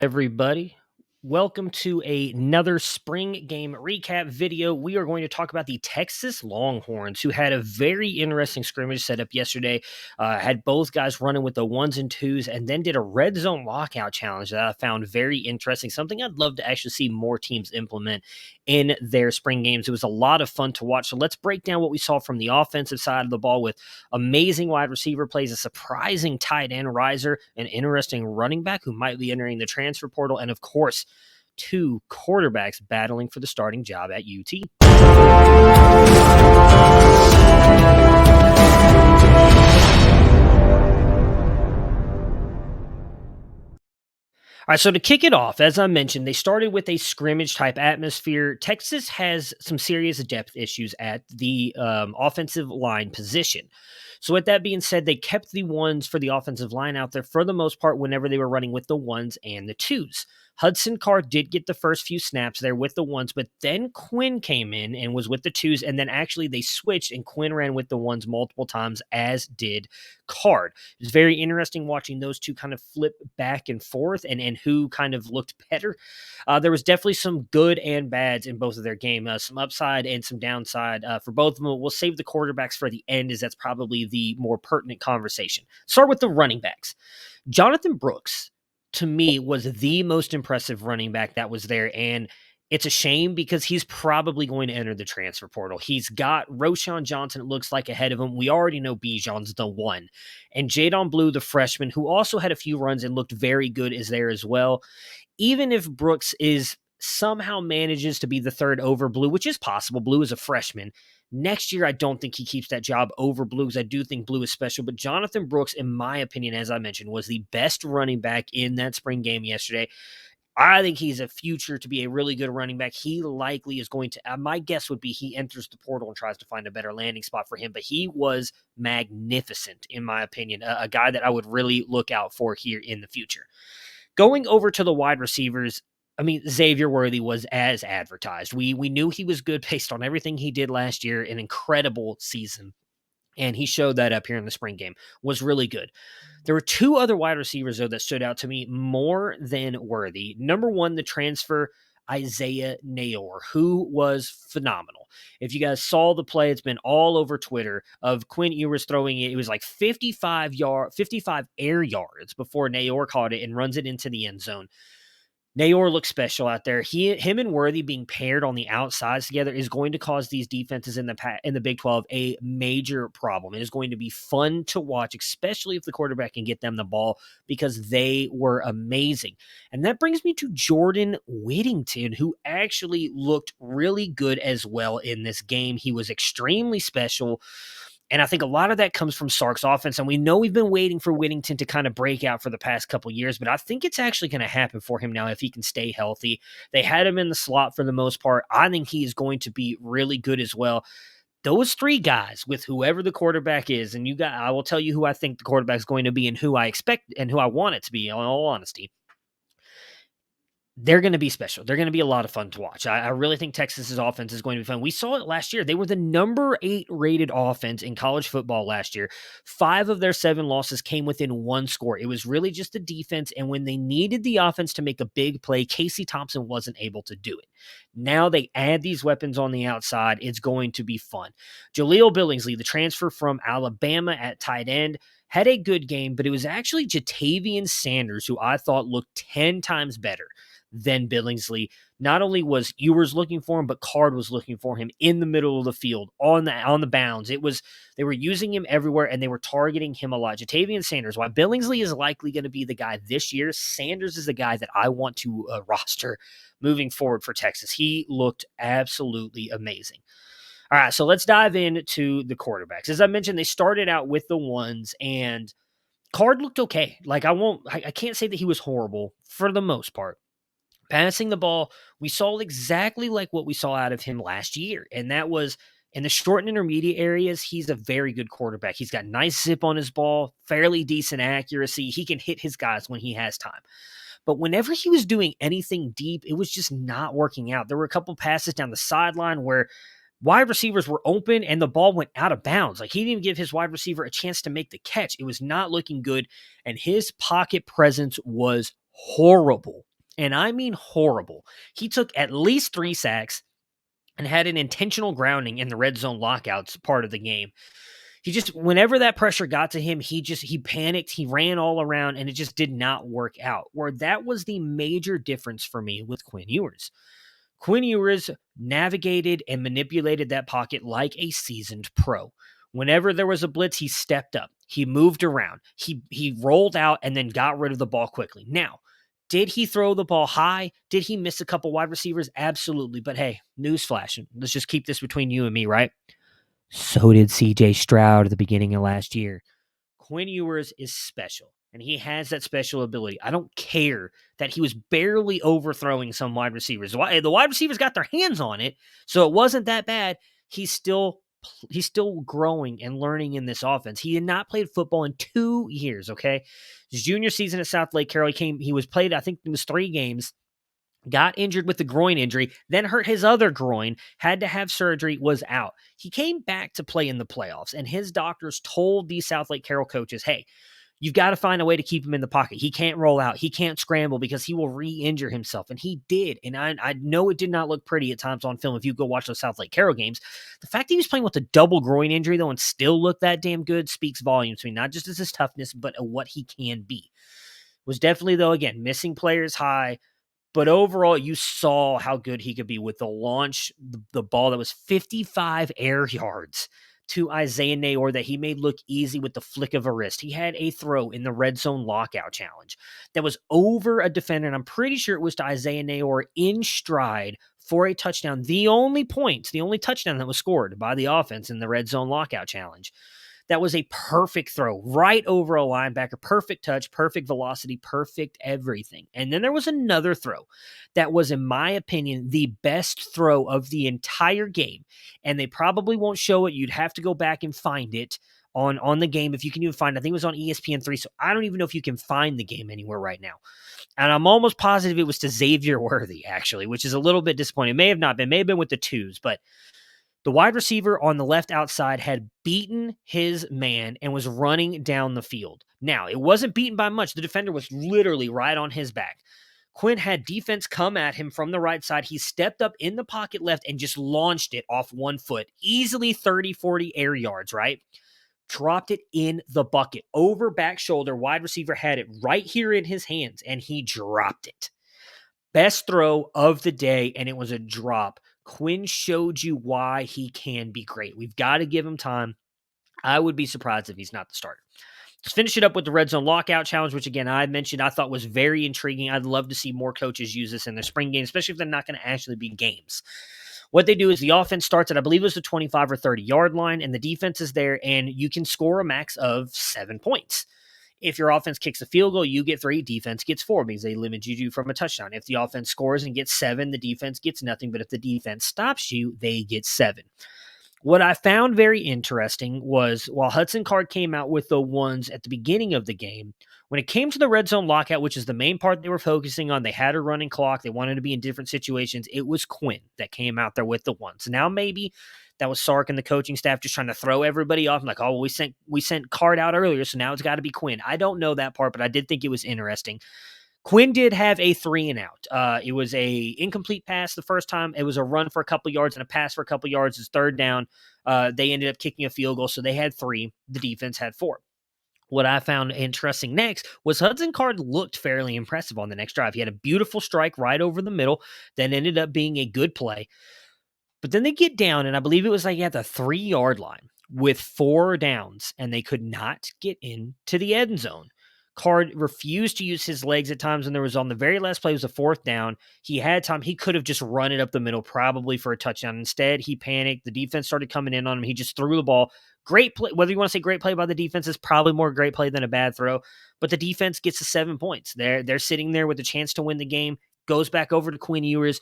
Everybody. Welcome to another spring game recap video. We are going to talk about the Texas Longhorns, who had a very interesting scrimmage set up yesterday. Had both guys running with the ones and twos, and then did a red zone lockout challenge that I found very interesting. Something I'd love to actually see more teams implement in their spring games. It was a lot of fun to watch. So let's break down what we saw from the offensive side of the ball with amazing wide receiver plays, a surprising tight end riser, an interesting running back who might be entering the transfer portal, and of course, two quarterbacks battling for the starting job at UT. All right, so to kick it off, as I mentioned, they started with a scrimmage type atmosphere. Texas has some serious depth issues at the offensive line position. So, with that being said, they kept the ones for the offensive line out there for the most part whenever they were running with the ones and the twos. Hudson Card did get the first few snaps there with the ones, but then Quinn came in and was with the twos, and then actually they switched, and Quinn ran with the ones multiple times, as did Card. It was very interesting watching those two kind of flip back and forth and who kind of looked better. There was definitely some good and bads in both of their game, some upside and some downside for both of them. We'll save the quarterbacks for the end, as that's probably the more pertinent conversation. Start with the running backs. Jonathon Brooks, to me, was the most impressive running back that was there, and it's a shame because he's probably going to enter the transfer portal. He's got Roschon Johnson, it looks like, ahead of him. We already know Bijan's the one. And Jadon Blue, the freshman, who also had a few runs and looked very good, is there as well. Even if Brooks somehow manages to be the third over Blue, which is possible, Blue is a freshman, next year I don't think he keeps that job over Blue, because I do think Blue is special. But Jonathon Brooks, in my opinion, as I mentioned, was the best running back in that spring game yesterday. I think he's a future to be a really good running back. He likely is going to, my guess would be he enters the portal and tries to find a better landing spot for him. But he was magnificent, in my opinion, a guy that I would really look out for here in the future. Going over to the wide receivers, I mean, Xavier Worthy was as advertised. We knew he was good based on everything he did last year, an incredible season. And he showed that up here in the spring game, was really good. There were two other wide receivers, though, that stood out to me more than Worthy. Number one, the transfer, Isaiah Nayor, who was phenomenal. If you guys saw the play, it's been all over Twitter of Quinn Ewers throwing it. It was like 55 air yards before Nayor caught it and runs it into the end zone. Nayor looks special out there. Him and Worthy being paired on the outsides together is going to cause these defenses in the Big 12 a major problem. It is going to be fun to watch, especially if the quarterback can get them the ball, because they were amazing. And that brings me to Jordan Whittington, who actually looked really good as well in this game. He was extremely special. And I think a lot of that comes from Sark's offense. And we know we've been waiting for Whittington to kind of break out for the past couple years, but I think it's actually going to happen for him now if he can stay healthy. They had him in the slot for the most part. I think he is going to be really good as well. Those three guys, with whoever the quarterback is, and I will tell you who I think the quarterback is going to be and who I expect and who I want it to be, in all honesty. They're going to be special. They're going to be a lot of fun to watch. I really think Texas's offense is going to be fun. We saw it last year. They were the number 8 rated offense in college football last year. 5 of their 7 losses came within 1 score. It was really just the defense, and when they needed the offense to make a big play, Casey Thompson wasn't able to do it. Now they add these weapons on the outside. It's going to be fun. Jaleel Billingsley, the transfer from Alabama at tight end, had a good game, but it was actually Jatavian Sanders who I thought looked 10 times better than Billingsley. Not only was Ewers looking for him, but Card was looking for him in the middle of the field on the bounds. They were using him everywhere, and they were targeting him a lot. Jatavian Sanders, while Billingsley is likely going to be the guy this year, Sanders is the guy that I want to roster moving forward for Texas. He looked absolutely amazing. All right, so let's dive into the quarterbacks. As I mentioned, they started out with the ones, and Card looked okay. Like I can't say that he was horrible for the most part. Passing the ball, we saw exactly like what we saw out of him last year, and that was in the short and intermediate areas. He's a very good quarterback. He's got nice zip on his ball, fairly decent accuracy. He can hit his guys when he has time. But whenever he was doing anything deep, it was just not working out. There were a couple passes down the sideline where wide receivers were open and the ball went out of bounds. Like, he didn't even give his wide receiver a chance to make the catch. It was not looking good, and his pocket presence was horrible and I mean horrible. He took at least 3 sacks and had an intentional grounding in the red zone lockouts part of the game. He just, whenever that pressure got to him, he panicked, he ran all around, and it just did not work out. Where that was the major difference for me with Quinn Ewers. Quinn Ewers navigated and manipulated that pocket like a seasoned pro. Whenever there was a blitz, he stepped up. He moved around. He rolled out and then got rid of the ball quickly. Now, did he throw the ball high? Did he miss a couple wide receivers? Absolutely. But hey, newsflash. Let's just keep this between you and me, right? So did CJ Stroud at the beginning of last year. Quinn Ewers is special, and he has that special ability. I don't care that he was barely overthrowing some wide receivers. The wide receivers got their hands on it, so it wasn't that bad. He's still growing and learning in this offense. He had not played football in 2 years, okay? His junior season at South Lake Carroll, he was played, I think it was 3 games. Got injured with the groin injury, then hurt his other groin, had to have surgery, was out. He came back to play in the playoffs, and his doctors told the South Lake Carroll coaches, hey, you've got to find a way to keep him in the pocket. He can't roll out. He can't scramble because he will re-injure himself. And he did. And I know it did not look pretty at times on film if you go watch those South Lake Carroll games. The fact that he was playing with a double groin injury, though, and still looked that damn good speaks volumes to me, not just as his toughness, but what he can be. Was definitely, though, again, missing players high. But overall, you saw how good he could be with the launch, the ball that was 55 air yards to Isaiah Nayor that he made look easy with the flick of a wrist. He had a throw in the red zone lockout challenge that was over a defender, and I'm pretty sure it was to Isaiah Nayor in stride for a touchdown. The only touchdown that was scored by the offense in the red zone lockout challenge. That was a perfect throw right over a linebacker, perfect touch, perfect velocity, perfect everything. And then there was another throw that was, in my opinion, the best throw of the entire game. And they probably won't show it. You'd have to go back and find it on the game if you can even find it. I think it was on ESPN3, so I don't even know if you can find the game anywhere right now. And I'm almost positive it was to Xavier Worthy, actually, which is a little bit disappointing. It may have not been. It may have been with the twos, but the wide receiver on the left outside had beaten his man and was running down the field. Now, it wasn't beaten by much. The defender was literally right on his back. Quinn had defense come at him from the right side. He stepped up in the pocket left and just launched it off 1 foot. Easily 30, 40 air yards, right? Dropped it in the bucket. Over back shoulder, wide receiver had it right here in his hands, and he dropped it. Best throw of the day, and it was a drop. Quinn showed you why he can be great. We've got to give him time. I would be surprised if he's not the starter. Let's finish it up with the red zone lockout challenge, which, again, I mentioned I thought was very intriguing. I'd love to see more coaches use this in their spring games, especially if they're not going to actually be games. What they do is the offense starts at, I believe it was the 25 or 30-yard line, and the defense is there, and you can score a max of 7 points. If your offense kicks a field goal, you get 3, defense gets 4 because they limit you from a touchdown. If the offense scores and gets 7, the defense gets nothing. But if the defense stops you, they get 7. What I found very interesting was while Hudson Card came out with the ones at the beginning of the game, when it came to the red zone lockout, which is the main part they were focusing on, they had a running clock. They wanted to be in different situations. It was Quinn that came out there with the ones. Now maybe that was Sark and the coaching staff just trying to throw everybody off. I'm like, oh, well, we sent Card out earlier, so now it's got to be Quinn. I don't know that part, but I did think it was interesting. Quinn did have a 3 and out. It was a incomplete pass the first time. It was a run for a couple yards and a pass for a couple yards. It's 3rd down. They ended up kicking a field goal, so they had 3. The defense had 4. What I found interesting next was Hudson Card looked fairly impressive on the next drive. He had a beautiful strike right over the middle that ended up being a good play. But then they get down, and I believe it was like at the 3-yard line with 4 downs, and they could not get into the end zone. Card refused to use his legs at times when there was on the very last play was a 4th down. He had time. He could have just run it up the middle probably for a touchdown. Instead, he panicked. The defense started coming in on him. He just threw the ball. Great play. Whether you want to say great play by the defense is probably more great play than a bad throw, but the defense gets the 7 points. They're sitting there with a chance to win the game. Goes back over to Quinn Ewers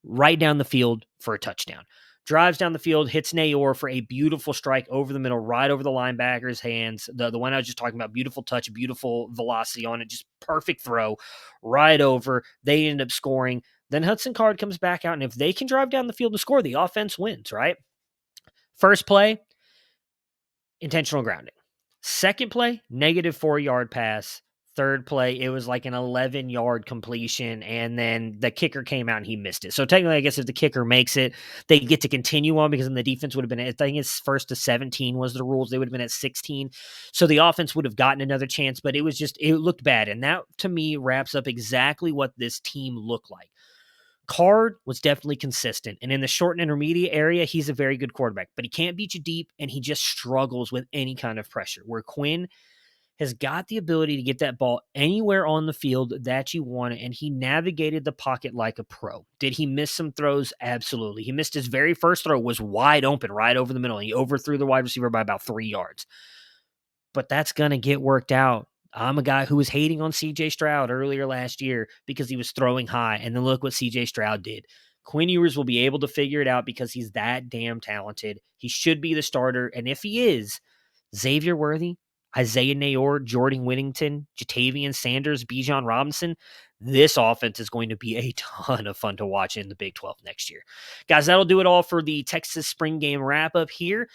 right down the field for a touchdown. Drives down the field, hits Nayor for a beautiful strike over the middle, right over the linebacker's hands. The one I was just talking about, beautiful touch, beautiful velocity on it, just perfect throw, right over. They end up scoring. Then Hudson Card comes back out, and if they can drive down the field and score, the offense wins, right? First play, intentional grounding. Second play, negative 4-yard pass third play, it was like an 11-yard completion, and then the kicker came out and he missed it. So technically, I guess if the kicker makes it, they get to continue on because then the defense would have been, I think it's first to 17 was the rules. They would have been at 16. So the offense would have gotten another chance, but it looked bad. And that to me wraps up exactly what this team looked like. Card was definitely consistent. And in the short and intermediate area, he's a very good quarterback, but he can't beat you deep, and he just struggles with any kind of pressure. Where Quinn has got the ability to get that ball anywhere on the field that you want it, and he navigated the pocket like a pro. Did he miss some throws? Absolutely. He missed his very first throw, was wide open right over the middle. He overthrew the wide receiver by about 3 yards. But that's going to get worked out. I'm a guy who was hating on C.J. Stroud earlier last year because he was throwing high, and then look what C.J. Stroud did. Quinn Ewers will be able to figure it out because he's that damn talented. He should be the starter, and if he is, Xavier Worthy, Isaiah Nayor, Jordan Whittington, Jatavian Sanders, Bijan Robinson, this offense is going to be a ton of fun to watch in the Big 12 next year. Guys, that'll do it all for the Texas spring game wrap-up here.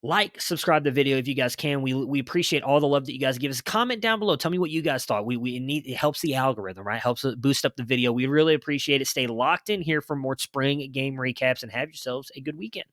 Like, subscribe to the video if you guys can. We appreciate all the love that you guys give us. Comment down below. Tell me what you guys thought. It helps the algorithm, right? Helps boost up the video. We really appreciate it. Stay locked in here for more spring game recaps and have yourselves a good weekend.